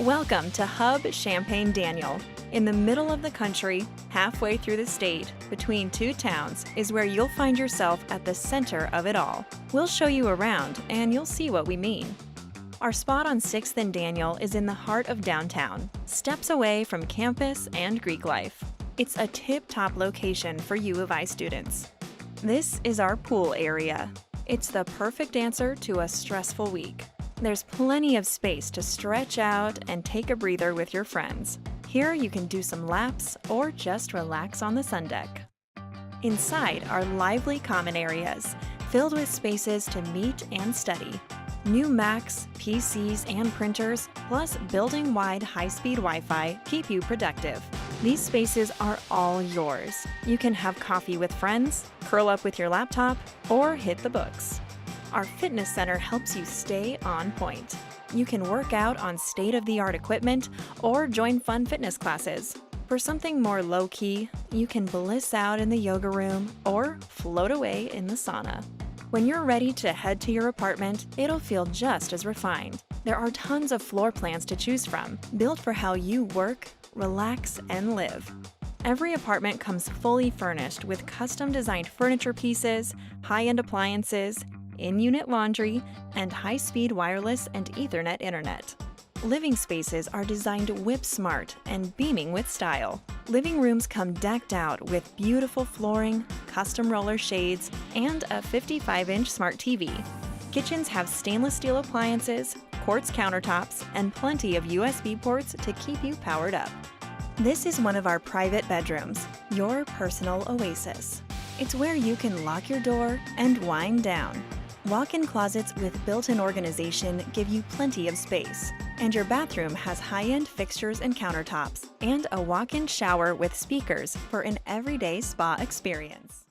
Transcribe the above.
Welcome to Hub Champaign Daniel. In the middle of the country, halfway through the state, between two towns, is where you'll find yourself at the center of it all. We'll show you around, and you'll see what we mean. Our spot on 6th and Daniel is in the heart of downtown, steps away from campus and Greek life. It's a tip-top location for U of I students. This is our pool area. It's the perfect answer to a stressful week. There's plenty of space to stretch out and take a breather with your friends. Here you can do some laps or just relax on the sundeck. Inside are lively common areas, filled with spaces to meet and study. New Macs, PCs, and printers, plus building-wide high-speed Wi-Fi keep you productive. These spaces are all yours. You can have coffee with friends, curl up with your laptop, or hit the books. Our fitness center helps you stay on point. You can work out on state-of-the-art equipment or join fun fitness classes. For something more low-key, you can bliss out in the yoga room or float away in the sauna. When you're ready to head to your apartment, it'll feel just as refined. There are tons of floor plans to choose from, built for how you work, relax, and live. Every apartment comes fully furnished with custom-designed furniture pieces, high-end appliances, in-unit laundry, and high-speed wireless and Ethernet internet. Living spaces are designed whip-smart and beaming with style. Living rooms come decked out with beautiful flooring, custom roller shades, and a 55-inch smart TV. Kitchens have stainless steel appliances, quartz countertops, and plenty of USB ports to keep you powered up. This is one of our private bedrooms, your personal oasis. It's where you can lock your door and wind down. Walk-in closets with built-in organization give you plenty of space. And your bathroom has high-end fixtures and countertops, and a walk-in shower with speakers for an everyday spa experience.